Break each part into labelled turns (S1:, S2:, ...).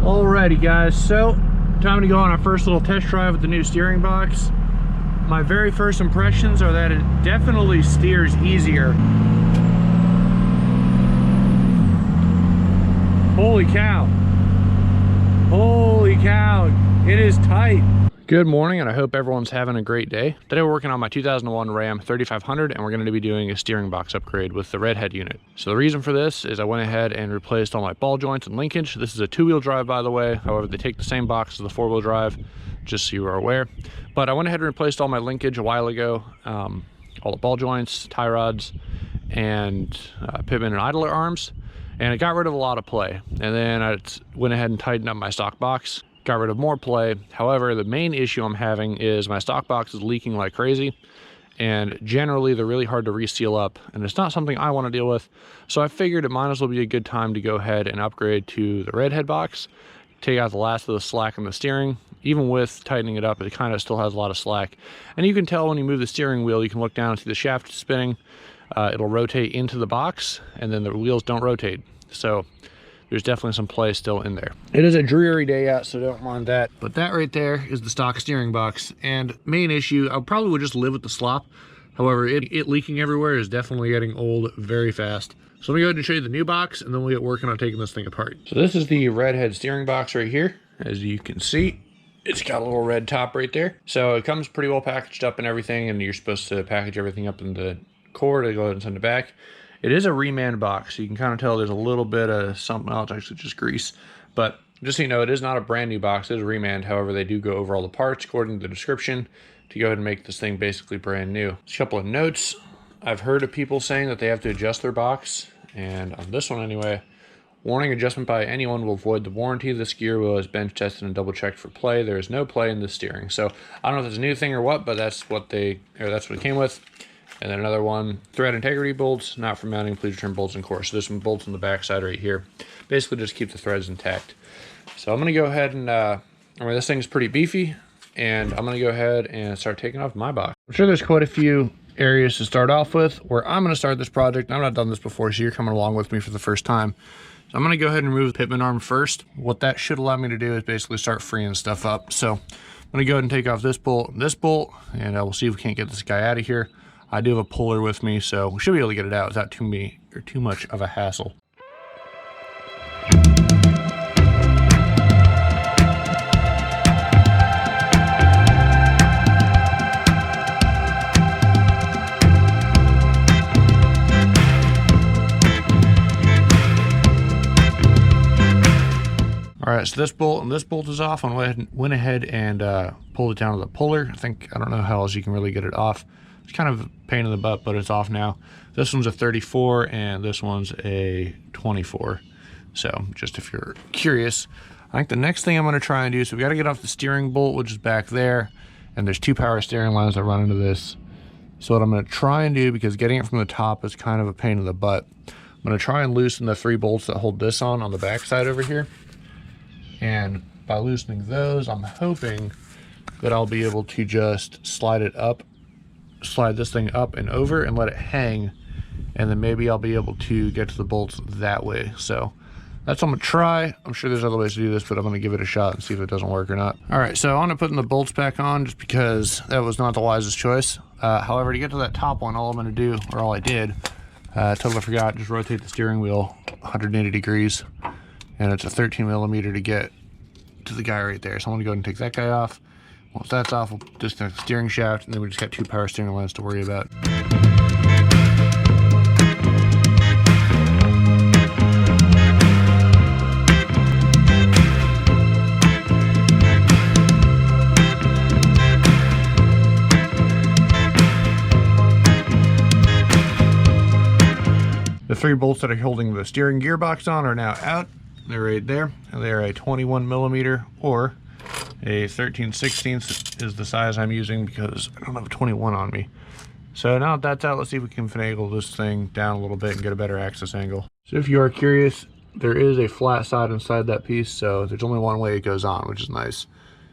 S1: Alrighty guys, so time to go on our first little test drive with the new steering box. My very first impressions are that it definitely steers easier. Holy cow. Holy cow, it is tight. Good morning, and I hope everyone's having a great day. Today we're working on my 2001 Ram 3500, and we're going to be doing a steering box upgrade with the Redhead unit. So the reason for this is I went ahead and replaced all my ball joints and linkage. This is a two-wheel drive, by the way. However, they take the same box as the four-wheel drive, just so you are aware. But I went ahead and replaced all my linkage a while ago, all the ball joints, tie rods, and pitman and idler arms, and it got rid of a lot of play. And then I went ahead and tightened up my stock box. Got rid of more play. However, the main issue I'm having is my stock box is leaking like crazy, and generally they're really hard to reseal up, and it's not something I want to deal with. So I figured it might as well be a good time to go ahead and upgrade to the Redhead box, take out the last of the slack in the steering. Even with tightening it up, it kind of still has a lot of slack, and you can tell when you move the steering wheel, you can look down and see the shaft spinning. It'll rotate into the box, and then the wheels don't rotate. So there's definitely some play still in there. It is a dreary day out, so don't mind that. But that right there is the stock steering box. And main issue, I probably would just live with the slop. However, it leaking everywhere is definitely getting old very fast. So let me go ahead and show you the new box, and then we'll get working on taking this thing apart. So this is the Redhead steering box right here. As you can see, it's got a little red top right there. So it comes pretty well packaged up and everything, and you're supposed to package everything up in the core to go ahead and send it back. It is a reman box, so you can kind of tell there's a little bit of something else, actually just grease. But just so you know, it is not a brand new box, it is remanned. However, they do go over all the parts according to the description to go ahead and make this thing basically brand new. A couple of notes. I've heard of people saying that they have to adjust their box, and on this one anyway, warning: adjustment by anyone will void the warranty. This gear wheel is bench tested and double checked for play. There is no play in this steering. So I don't know if it's a new thing or what, but that's what it came with. And then another one, thread integrity bolts, not for mounting, please return bolts and core. So there's some bolts on the back side right here. Basically just keep the threads intact. So I'm gonna go ahead and, this thing's pretty beefy, and I'm gonna go ahead and start taking off my box. I'm sure there's quite a few areas to start off with where I'm gonna start this project. I've not done this before, so you're coming along with me for the first time. So I'm gonna go ahead and remove the pitman arm first. What that should allow me to do is basically start freeing stuff up. So I'm gonna go ahead and take off this bolt, and we'll see if we can't get this guy out of here. I do have a puller with me, so we should be able to get it out without too much of a hassle. All right, so this bolt and this bolt is off. I went ahead and pulled it down with a puller. I don't know how else you can really get it off. It's kind of a pain in the butt, but it's off now. This one's a 34 and this one's a 24. So just if you're curious, I think the next thing I'm gonna try and do, so we gotta get off the steering bolt, which is back there, and there's two power steering lines that run into this. So what I'm gonna try and do, because getting it from the top is kind of a pain in the butt, I'm gonna try and loosen the three bolts that hold this on the back side over here. And by loosening those, I'm hoping that I'll be able to just slide this thing up and over and let it hang, and then maybe I'll be able to get to the bolts that way. So that's what I'm gonna try. I'm sure there's other ways to do this, but I'm gonna give it a shot and see if it doesn't work or not. All right, so I'm gonna put the bolts back on just because that was not the wisest choice. However, to get to that top one, all I did, totally forgot, just rotate the steering wheel 180 degrees, and it's a 13 millimeter to get to the guy right there. So I'm gonna go ahead and take that guy off. Once that's off, we'll disconnect the steering shaft, and then we just got two power steering lines to worry about. The three bolts that are holding the steering gearbox on are now out. They're right there, and they're a 21 millimeter or a 13/16 is the size I'm using because I don't have a 21 on me. So now that that's out, let's see if we can finagle this thing down a little bit and get a better access angle. So if you are curious, there is a flat side inside that piece, so there's only one way it goes on, which is nice.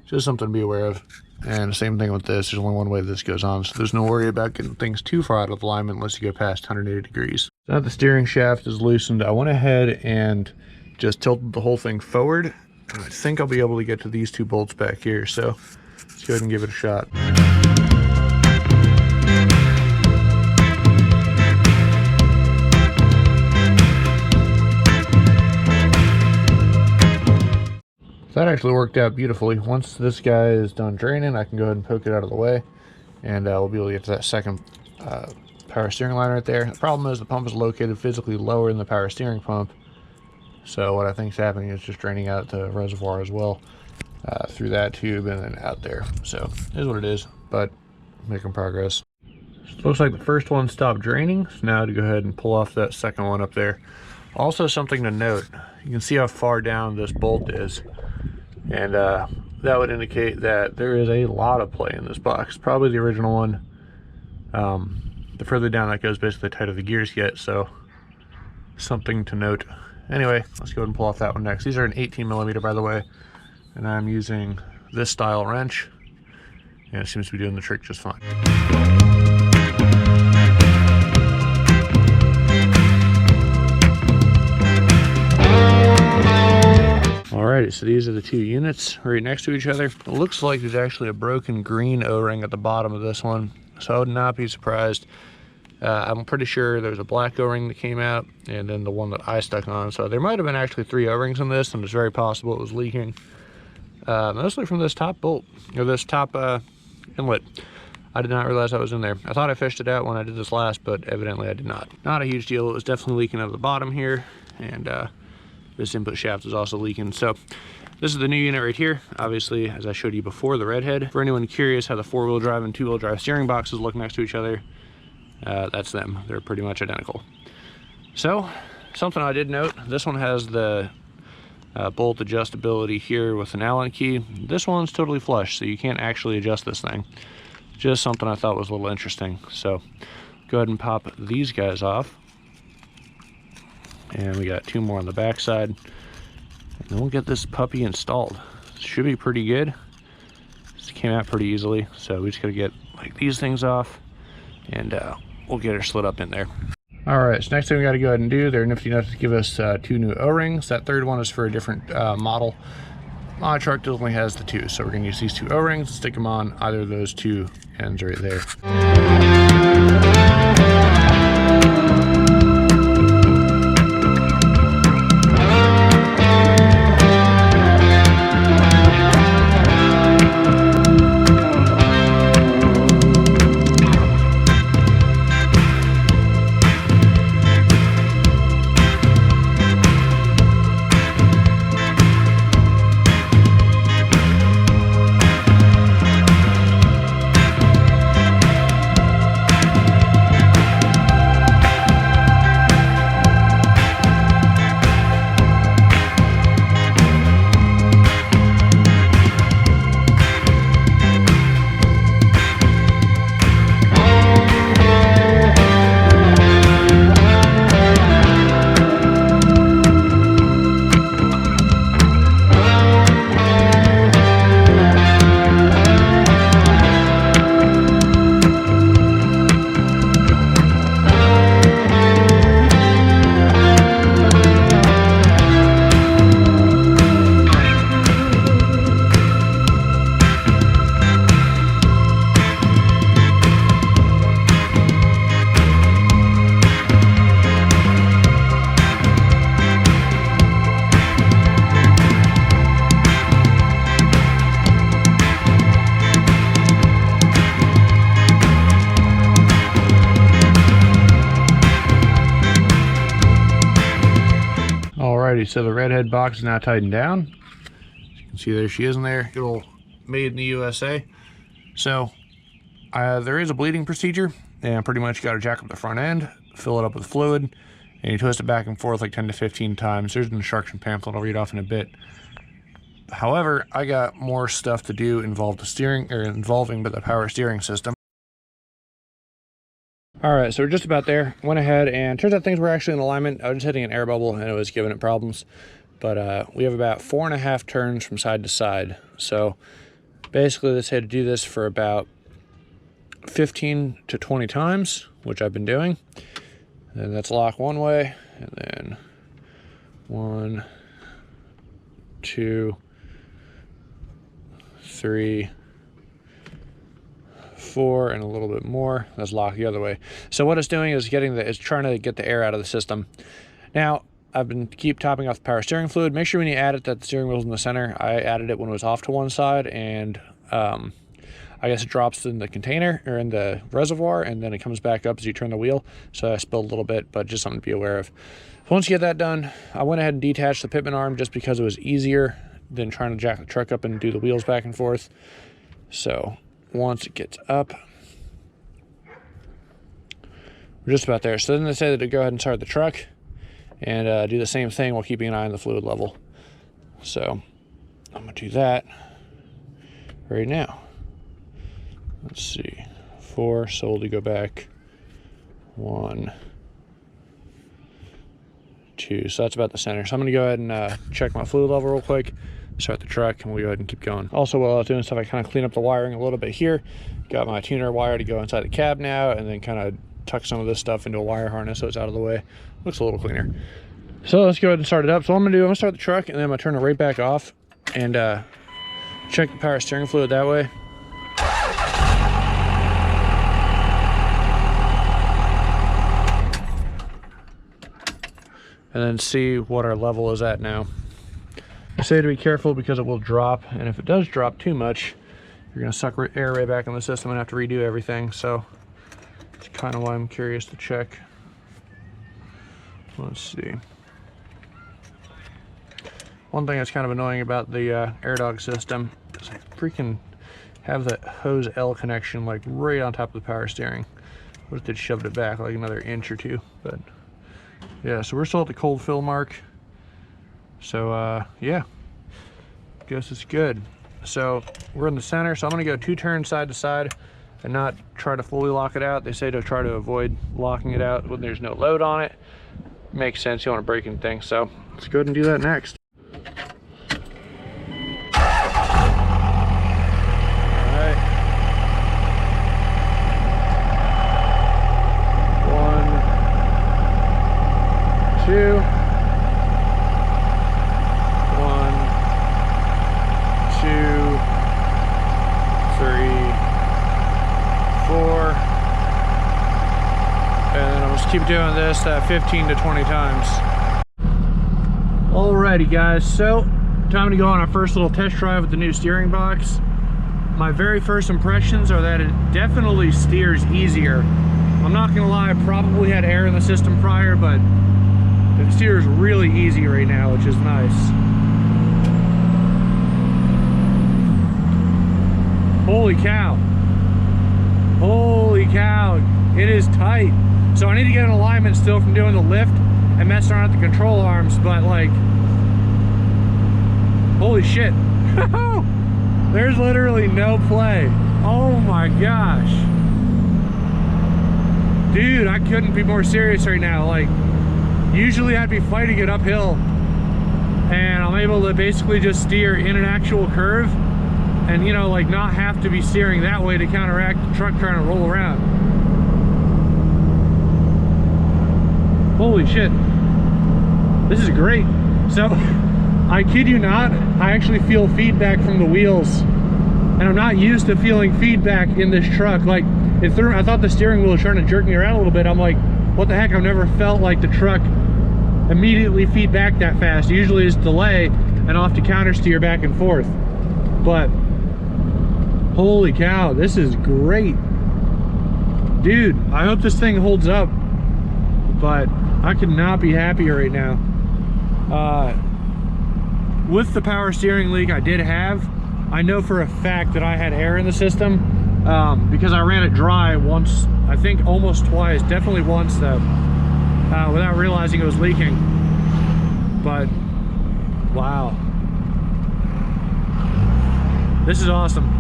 S1: Just something to be aware of. And the same thing with this, there's only one way this goes on, so there's no worry about getting things too far out of alignment unless you go past 180 degrees. Now that the steering shaft is loosened, I went ahead and just tilted the whole thing forward And I think I'll be able to get to these two bolts back here, so let's go ahead and give it a shot. That actually worked out beautifully. Once this guy is done draining, I can go ahead and poke it out of the way, and we'll be able to get to that second power steering line right there. The problem is the pump is located physically lower than the power steering pump, so what I think is happening is just draining out the reservoir as well through that tube and then out there. So it is what it is, but making progress. So it looks like the first one stopped draining, so now to go ahead and pull off that second one up there. Also, something to note, you can see how far down this bolt is. And that would indicate that there is a lot of play in this box. Probably the original one. The further down that goes, basically the tighter the gears get, so something to note. Anyway, let's go ahead and pull off that one next. These are an 18mm, by the way, and I'm using this style wrench, and it seems to be doing the trick just fine. Alrighty, so these are the two units right next to each other. It looks like there's actually a broken green O-ring at the bottom of this one, so I would not be surprised. I'm pretty sure there's a black O-ring that came out, and then the one that I stuck on. So there might have been actually 3 O-rings in this, and it's very possible it was leaking. Mostly from this top bolt, or this top inlet. I did not realize that was in there. I thought I fished it out when I did this last, but evidently I did not. Not a huge deal. It was definitely leaking out of the bottom here, and this input shaft is also leaking. So this is the new unit right here. Obviously, as I showed you before, the Redhead. For anyone curious how the 4-wheel drive and 2-wheel drive steering boxes look next to each other, that's them. They're pretty much identical. So something I did note, this one has the bolt adjustability here with an Allen key. This one's totally flush, so you can't actually adjust this thing. Just something I thought was a little interesting. So go ahead and pop these guys off. And we got 2 more on the back side. And then we'll get this puppy installed. Should be pretty good. This came out pretty easily. So we just gotta get like these things off, and we'll get her slid up in there. Alright, so next thing we gotta go ahead and do, they're nifty enough to give us 2 new O-rings. That third one is for a different model. My truck only has the 2, so we're gonna use these 2 O-rings, stick them on either of those 2 ends right there. Alrighty, so the Redhead box is now tightened down. As you can see, there she is in there. Good old made in the USA. So there is a bleeding procedure, and pretty much you got to jack up the front end, fill it up with fluid, and you twist it back and forth like 10 to 15 times. There's an instruction pamphlet I'll read off in a bit. However, I got more stuff to do involving the power steering system. Alright, so we're just about there. Went ahead and turns out things were actually in alignment. I was just hitting an air bubble and it was giving it problems. But we have about 4.5 turns from side to side. So basically this had to do this for about 15 to 20 times, which I've been doing. And that's lock one way, and then 1, 2, 3, 4, and a little bit more. That's locked the other way. So what it's doing is trying to get the air out of the system. Now, I've been keep topping off the power steering fluid. Make sure when you add it that the steering wheel's in the center. I added it when it was off to one side, and I guess it drops in the container or in the reservoir, and then it comes back up as you turn the wheel. So I spilled a little bit, but just something to be aware of. Once you get that done, I went ahead and detached the pitman arm just because it was easier than trying to jack the truck up and do the wheels back and forth. So once it gets up, we're just about there. So then they say that to go ahead and start the truck and do the same thing while keeping an eye on the fluid level. So I'm gonna do that right now. Let's see, 4, so to go back, 1, 2, so that's about the center. So I'm gonna go ahead and check my fluid level real quick, start the truck, and we'll go ahead and keep going. Also, while I was doing stuff, I kind of clean up the wiring a little bit here. Got my tuner wire to go inside the cab now, and then kind of tuck some of this stuff into a wire harness so it's out of the way. Looks a little cleaner. So let's go ahead and start it up. So what I'm gonna do, I'm gonna start the truck, and then I'm gonna turn it right back off and check the power steering fluid that way. And then see what our level is at now. I say to be careful because it will drop, and if it does drop too much, you're gonna suck air right back in the system and have to redo everything. So it's kind of why I'm curious to check. Let's see. One thing that's kind of annoying about the AirDog system is I freaking have that hose L connection like right on top of the power steering. What if they shoved it back like another inch or two? But yeah, so we're still at the cold fill mark. So yeah, guess it's good. So we're in the center, so I'm gonna go 2 turns side to side and not try to fully lock it out. They say to try to avoid locking it out when there's no load on it. Makes sense, you want to break in things. So let's go ahead and do that next. Two, 1, 2, 3, 4, and then I'll just keep doing this 15 to 20 times. Alrighty guys, so time to go on our first little test drive with the new steering box. My very first impressions are that it definitely steers easier. I'm not gonna lie, I probably had air in the system prior, but it steers really easy right now, which is nice. Holy cow. Holy cow. It is tight. So I need to get an alignment still from doing the lift and messing around with the control arms, but like, holy shit. There's literally no play. Oh my gosh. Dude, I couldn't be more serious right now. Like, usually I'd be fighting it uphill, and I'm able to basically just steer in an actual curve and, you know, like not have to be steering that way to counteract the truck trying to roll around. Holy shit. This is great. So, I kid you not, I actually feel feedback from the wheels, and I'm not used to feeling feedback in this truck. Like, I thought the steering wheel was trying to jerk me around a little bit. I'm like, what the heck? I've never felt like the truck immediately feed back that fast. Usually it's delay and I'll have to counter steer back and forth. But holy cow, this is great. Dude, I hope this thing holds up, but I could not be happier right now. With the power steering leak I did have, I know for a fact that I had air in the system because I ran it dry once, I think almost twice, definitely once though, without realizing it was leaking. But wow, this is awesome.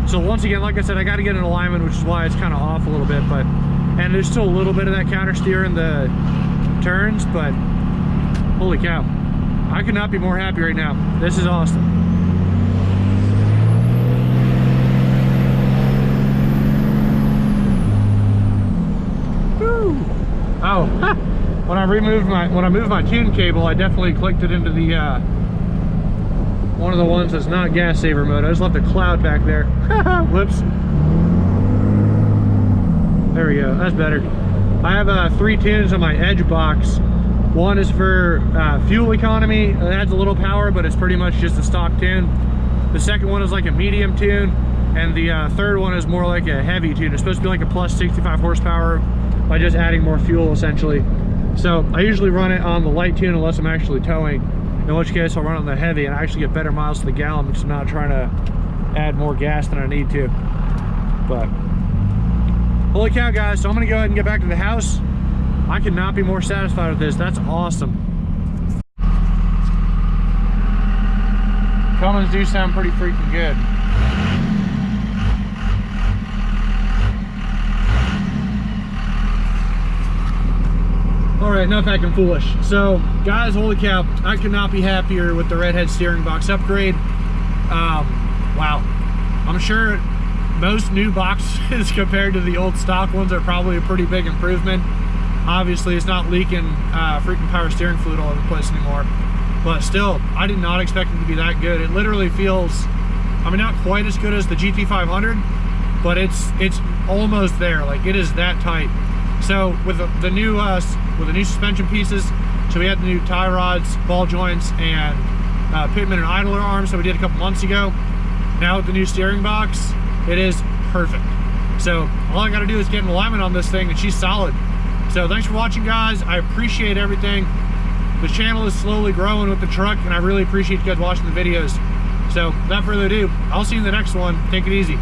S1: So once again, like I said, I got to get an alignment, which is why it's kind of off a little bit, but, and there's still a little bit of that counter steer in the turns, but holy cow, I could not be more happy right now. This is awesome. Woo. Oh, when I moved my tune cable, I definitely clicked it into the one of the ones that's not gas saver mode. I just left a cloud back there. Whoops. There we go, that's better. I have 3 tunes on my edge box. One is for fuel economy. It adds a little power, but it's pretty much just a stock tune. The second one is like a medium tune, and the third one is more like a heavy tune. It's supposed to be like a plus 65 horsepower by just adding more fuel, essentially. So I usually run it on the light tune unless I'm actually towing, in which case I'll run on the heavy and I actually get better miles to the gallon because I'm not trying to add more gas than I need to. But holy cow, guys, so I'm gonna go ahead and get back to the house. I could not be more satisfied with this. That's awesome. Cummins do sound pretty freaking good. All right, enough acting foolish. So, guys, holy cow, I could not be happier with the Redhead steering box upgrade. Wow. I'm sure most new boxes compared to the old stock ones are probably a pretty big improvement. Obviously, it's not leaking freaking power steering fluid all over the place anymore. But still, I did not expect it to be that good. It literally feels, I mean, not quite as good as the GT500, but it's almost there. Like, it is that tight. So with the new suspension pieces, so we had the new tie rods, ball joints, and pitman and idler arms that we did a couple months ago. Now with the new steering box, it is perfect. So all I got to do is get an alignment on this thing, and she's solid. So thanks for watching, guys. I appreciate everything. The channel is slowly growing with the truck, and I really appreciate you guys watching the videos. So without further ado, I'll see you in the next one. Take it easy.